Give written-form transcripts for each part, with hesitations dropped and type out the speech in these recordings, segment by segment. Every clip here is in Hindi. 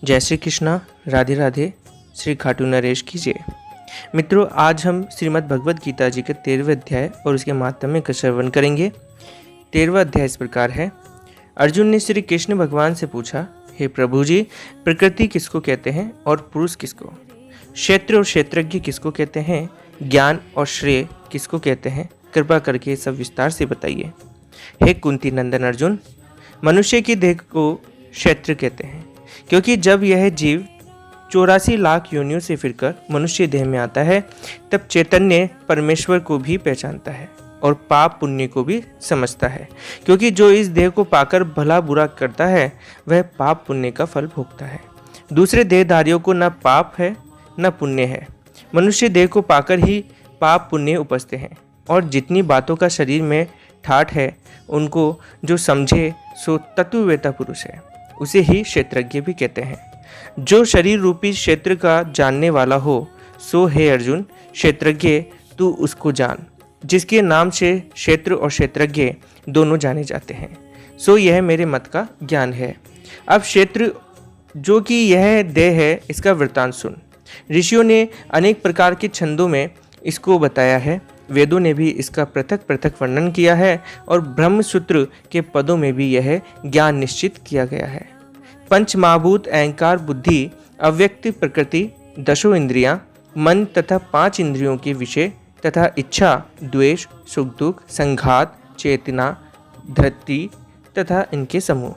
जय श्री कृष्णा, राधे राधे, श्री खाटू नरेश की जय। मित्रों, आज हम श्रीमद् भगवद गीता जी के 13वें अध्याय और उसके महात्म्य का श्रवण करेंगे। 13वां अध्याय इस प्रकार है। अर्जुन ने श्री कृष्ण भगवान से पूछा, हे प्रभु जी, प्रकृति किसको कहते हैं और पुरुष किसको? क्षेत्र और क्षेत्रज्ञ किसको कहते हैं? ज्ञान और श्रेय किसको कहते हैं? कृपा करके सब विस्तार से बताइए। हे कुंती नंदन अर्जुन, मनुष्य की देह को क्षेत्र कहते हैं, क्योंकि जब यह जीव 84 लाख योनियों से फिरकर मनुष्य देह में आता है, तब चैतन्य परमेश्वर को भी पहचानता है और पाप पुण्य को भी समझता है, क्योंकि जो इस देह को पाकर भला बुरा करता है वह पाप पुण्य का फल भोगता है। दूसरे देहधारियों को न पाप है न पुण्य है, मनुष्य देह को पाकर ही पाप पुण्य उपजते हैं। और जितनी बातों का शरीर में ठाठ है, उनको जो समझे सो तत्ववेता पुरुष है, उसे ही क्षेत्रज्ञ भी कहते हैं। जो शरीर रूपी क्षेत्र का जानने वाला हो, सो हे अर्जुन क्षेत्रज्ञ तू उसको जान, जिसके नाम से क्षेत्र और क्षेत्रज्ञ दोनों जाने जाते हैं। सो यह मेरे मत का ज्ञान है। अब क्षेत्र जो कि यह देह है, इसका वृत्तांत सुन। ऋषियों ने अनेक प्रकार के छंदों में इसको बताया है, वेदों ने भी इसका पृथक पृथक वर्णन किया है और ब्रह्मसूत्र के पदों में भी यह ज्ञान निश्चित किया गया है। पंच महाभूत अहंकार, बुद्धि, अव्यक्त प्रकृति, दशों इंद्रियां, मन तथा 5 इंद्रियों के विषय तथा इच्छा, द्वेष, सुख दुख, संघात, चेतना, धृति तथा इनके समूह।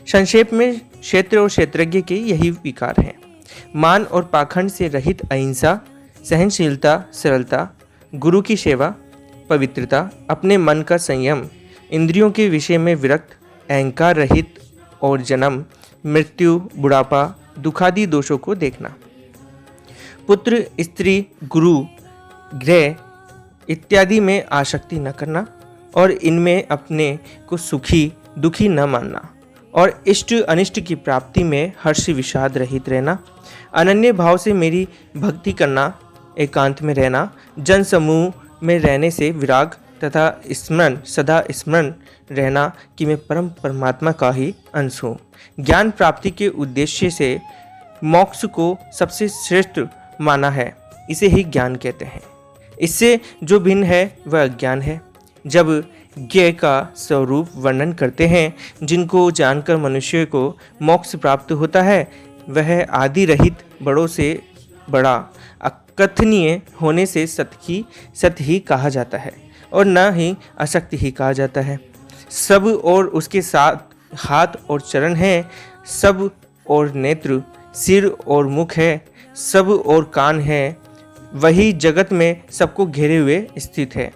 संक्षेप में क्षेत्र और क्षेत्रज्ञ के यही विकार हैं। मान और पाखंड से रहित अहिंसा, सहनशीलता, सरलता, गुरु की सेवा, पवित्रता, अपने मन का संयम, इंद्रियों के विषय में विरक्त, अहंकार रहित और जन्म, मृत्यु, बुढ़ापा, दुखादि दोषों को देखना, पुत्र, स्त्री, गुरु, गृह इत्यादि में आसक्ति न करना और इनमें अपने को सुखी दुखी न मानना और इष्ट अनिष्ट की प्राप्ति में हर्ष विषाद रहित रहना, अनन्य भाव से मेरी भक्ति करना, एकांत में रहना, जन समूह में रहने से विराग तथा स्मरण, सदा स्मरण रहना कि मैं परम परमात्मा का ही अंश हूँ। ज्ञान प्राप्ति के उद्देश्य से मोक्ष को सबसे श्रेष्ठ माना है, इसे ही ज्ञान कहते हैं। इससे जो भिन्न है वह अज्ञान है। जब ज्ञ का स्वरूप वर्णन करते हैं, जिनको जानकर मनुष्य को मोक्ष प्राप्त होता है, वह आदि रहित, बड़ों से बड़ा, अकथनीय होने से सत्य ही कहा जाता है और न ही असत्य ही कहा जाता है। सब और उसके साथ हाथ और चरण हैं, सब और नेत्र, सिर और मुख है, सब और कान है, वही जगत में सबको घेरे हुए स्थित है।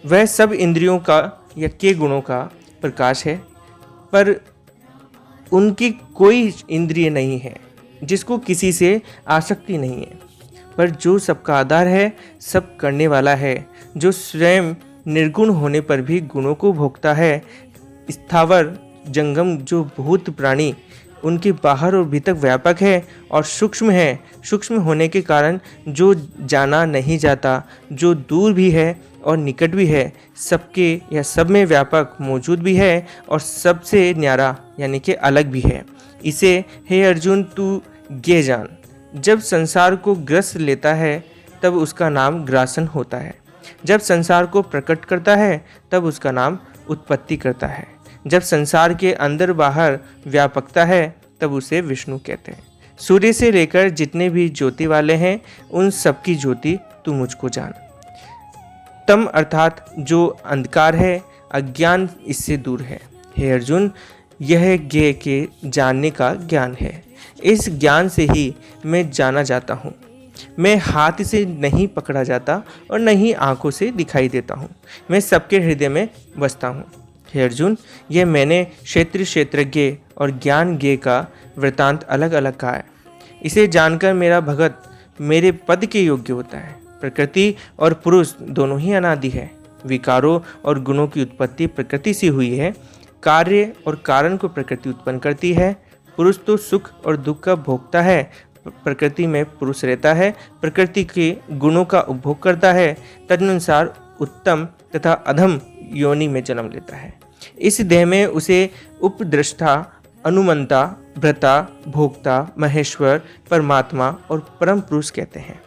वह सब इंद्रियों का या के गुणों का प्रकाश है, पर उनकी कोई इंद्रिय नहीं है, जिसको किसी से आसक्ति नहीं है, पर जो सबका आधार है, सब करने वाला है, जो स्वयं निर्गुण होने पर भी गुणों को भोगता है। स्थावर जंगम जो भूत प्राणी, उनके बाहर और भीतर व्यापक है और सूक्ष्म है। सूक्ष्म होने के कारण जो जाना नहीं जाता, जो दूर भी है और निकट भी है, सबके या सब में व्यापक मौजूद भी है और सबसे न्यारा यानी कि अलग भी है। इसे हे अर्जुन तू ज्ञ जान। जब संसार को ग्रस लेता है, तब उसका नाम ग्रासन होता है। जब संसार को प्रकट करता है, तब उसका नाम उत्पत्ति करता है। जब संसार के अंदर बाहर व्यापकता है, तब उसे विष्णु कहते हैं। सूर्य से लेकर जितने भी ज्योति वाले हैं, उन सबकी ज्योति तू मुझको जान। तम अर्थात जो अंधकार है, अज्ञान इससे दूर है। हे अर्जुन, यह ज्ञ के जानने का ज्ञान है। इस ज्ञान से ही मैं जाना जाता हूँ। मैं हाथ से नहीं पकड़ा जाता और न ही आँखों से दिखाई देता हूँ। मैं सबके हृदय में बसता हूँ। हे अर्जुन, यह मैंने क्षेत्र क्षेत्रज्ञ और ज्ञान ज्ञ का वृत्तांत अलग अलग कहा है। इसे जानकर मेरा भगत मेरे पद के योग्य होता है। प्रकृति और पुरुष दोनों ही अनादि है। विकारों और गुणों की उत्पत्ति प्रकृति से हुई है। कार्य और कारण को प्रकृति उत्पन्न करती है। पुरुष तो सुख और दुख का भोगता है। प्रकृति में पुरुष रहता है, प्रकृति के गुणों का उपभोग करता है, तदनुसार उत्तम तथा अधम योनि में जन्म लेता है। इस देह में उसे उपदृष्टा अनुमंता, भ्रता, भोक्ता, महेश्वर, परमात्मा और परम पुरुष कहते हैं।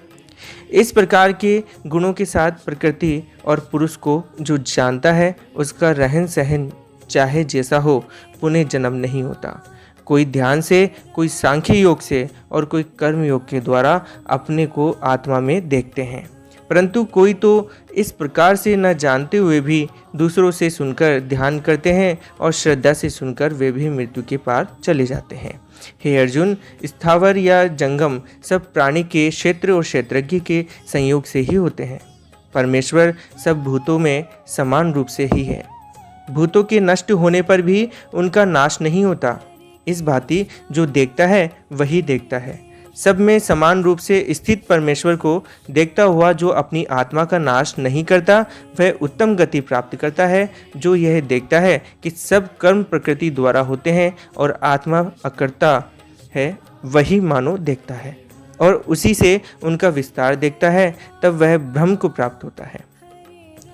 इस प्रकार के गुणों के साथ प्रकृति और पुरुष को जो जानता है उसका रहन सहन चाहे जैसा हो पुनः जन्म नहीं होता। कोई ध्यान से, कोई सांख्य योग से और कोई कर्म योग के द्वारा अपने को आत्मा में देखते हैं, परंतु कोई तो इस प्रकार से न जानते हुए भी दूसरों से सुनकर ध्यान करते हैं और श्रद्धा से सुनकर वे भी मृत्यु के पार चले जाते हैं। हे अर्जुन, स्थावर या जंगम सब प्राणी के क्षेत्र और क्षेत्रज्ञ के संयोग से ही होते हैं। परमेश्वर सब भूतों में समान रूप से ही है। भूतों के नष्ट होने पर भी उनका नाश नहीं होता। इस भांति जो देखता है वही देखता है। सब में समान रूप से स्थित परमेश्वर को देखता हुआ जो अपनी आत्मा का नाश नहीं करता वह उत्तम गति प्राप्त करता है। जो यह देखता है कि सब कर्म प्रकृति द्वारा होते हैं और आत्मा अकर्ता है, वही मानो देखता है और उसी से उनका विस्तार देखता है, तब वह ब्रह्म को प्राप्त होता है।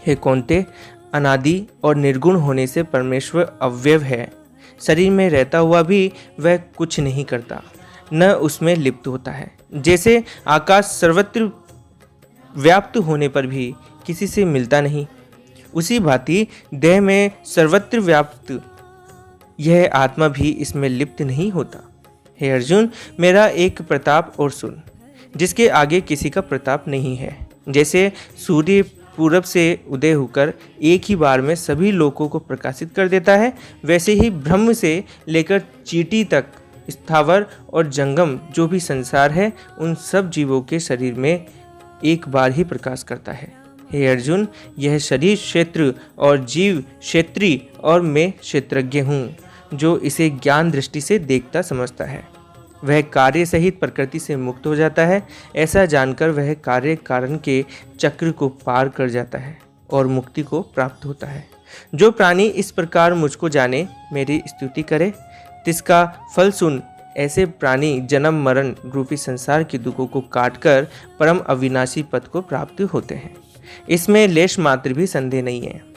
हे कौन्ते, अनादि और निर्गुण होने से परमेश्वर अव्यय है। शरीर में रहता हुआ भी वह कुछ नहीं करता, न उसमें लिप्त होता है। जैसे आकाश सर्वत्र व्याप्त होने पर भी किसी से मिलता नहीं, उसी भांति देह में सर्वत्र व्याप्त यह आत्मा भी इसमें लिप्त नहीं होता। हे अर्जुन, मेरा एक प्रताप और सुन, जिसके आगे किसी का प्रताप नहीं है। जैसे सूर्य पूरब से उदय होकर एक ही बार में सभी लोगों को प्रकाशित कर देता है, वैसे ही ब्रह्म से लेकर चींटी तक स्थावर और जंगम जो भी संसार है उन सब जीवों के शरीर में एक बार ही प्रकाश करता है। हे अर्जुन, यह शरीर क्षेत्र और जीव क्षेत्री और मैं क्षेत्रज्ञ हूँ। जो इसे ज्ञान दृष्टि से देखता समझता है वह कार्य सहित प्रकृति से मुक्त हो जाता है। ऐसा जानकर वह कार्य कारण के चक्र को पार कर जाता है और मुक्ति को प्राप्त होता है। जो प्राणी इस प्रकार मुझको जाने, मेरी स्तुति करे, तिसका फल सुन। ऐसे प्राणी जन्म मरण रूपी संसार के दुखों को काटकर परम अविनाशी पद को प्राप्त होते हैं। इसमें लेश मात्र भी संदेह नहीं है।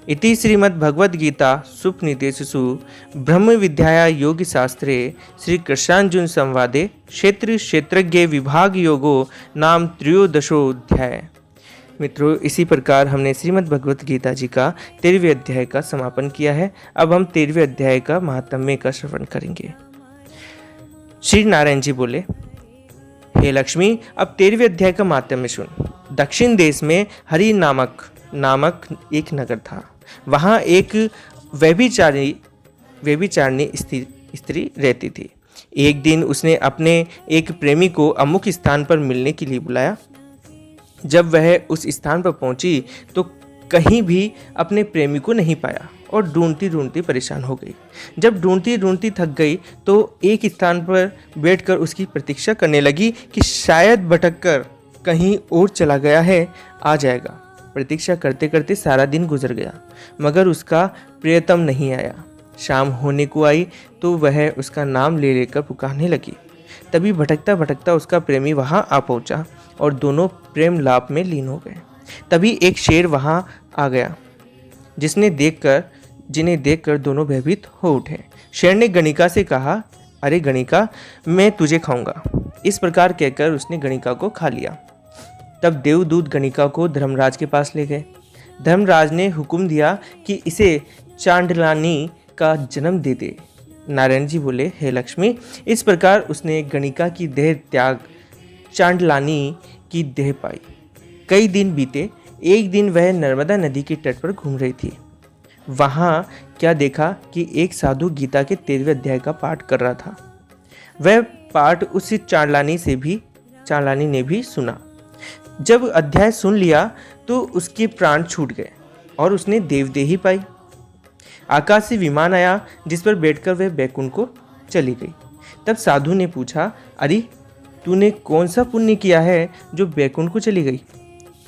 इति श्रीमद्भगवद्गीता सुपनिषत्सु ब्रह्म विद्याया योग शास्त्रे श्री कृष्णार्जुन संवादे क्षेत्र क्षेत्रज्ञ विभाग योगो नाम त्रयोदशोऽध्याय। मित्रों, इसी प्रकार हमने श्रीमद्भगवद्गीता जी का 13वें अध्याय का समापन किया है। अब हम 13वें अध्याय का महात्म्य का श्रवण करेंगे। श्री नारायण जी बोले, हे लक्ष्मी, अब 13वें अध्याय का महात्म्य सुन। दक्षिण देश में हरि नामक एक नगर था। वहाँ एक व्यभिचारिणी स्त्री रहती थी। एक दिन उसने अपने एक प्रेमी को अमुक स्थान पर मिलने के लिए बुलाया। जब वह उस स्थान पर पहुंची तो कहीं भी अपने प्रेमी को नहीं पाया और ढूंढती ढूंढती परेशान हो गई। जब ढूंढती ढूंढती थक गई तो एक स्थान पर बैठकर उसकी प्रतीक्षा करने लगी कि शायद भटककर कहीं और चला गया है, आ जाएगा। प्रतीक्षा करते करते सारा दिन गुजर गया मगर उसका प्रियतम नहीं आया। शाम होने को आई तो वह उसका नाम ले लेकर पुकारने लगी। तभी भटकता भटकता उसका प्रेमी वहां आ पहुंचा और दोनों प्रेम लाप में लीन हो गए। तभी एक शेर वहां आ गया जिन्हें देखकर दोनों भयभीत हो उठे। शेर ने गणिका से कहा, अरे गणिका, मैं तुझे खाऊंगा। इस प्रकार कहकर उसने गणिका को खा लिया। तब देवदूत गणिका को धर्मराज के पास ले गए। धर्मराज ने हुक्म दिया कि इसे चांडलानी का जन्म दे दे। नारायण जी बोले, हे लक्ष्मी, इस प्रकार उसने गणिका की देह त्याग चांडलानी की देह पाई। कई दिन बीते। एक दिन वह नर्मदा नदी के तट पर घूम रही थी। वहाँ क्या देखा कि एक साधु गीता के 13वें अध्याय का पाठ कर रहा था। वह पाठ उस चांडलानी ने भी सुना। जब अध्याय सुन लिया तो उसके प्राण छूट गए और उसने देवदेही पाई। आकाश से विमान आया जिस पर बैठकर वह बैकुंठ को चली गई। तब साधु ने पूछा, अरे तूने कौन सा पुण्य किया है जो बैकुंठ को चली गई?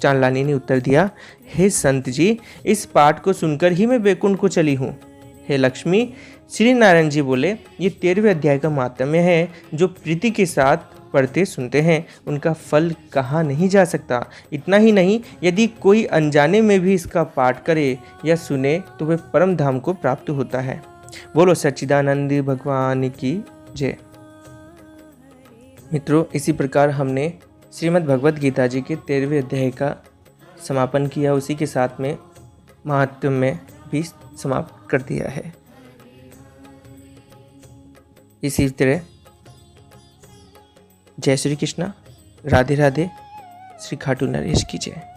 चांडलानी ने उत्तर दिया, हे संत जी, इस पाठ को सुनकर ही मैं बैकुंठ को चली हूँ। हे लक्ष्मी, श्री नारायण जी बोले, ये 13वें अध्याय का महात्म्य है। जो प्रीति के साथ पढ़ते सुनते हैं उनका फल कहाँ नहीं जा सकता। इतना ही नहीं, यदि कोई अनजाने में भी इसका पाठ करे या सुने तो वह परम धाम को प्राप्त होता है। बोलो सच्चिदानंद भगवान की जय। मित्रों, इसी प्रकार हमने श्रीमद् भगवद गीता जी के 13वें अध्याय का समापन किया, उसी के साथ में महात्म्य में भी समाप्त कर दिया है। इसी तरह जय श्री कृष्णा, राधे राधे, श्री खाटू नरेश की जय।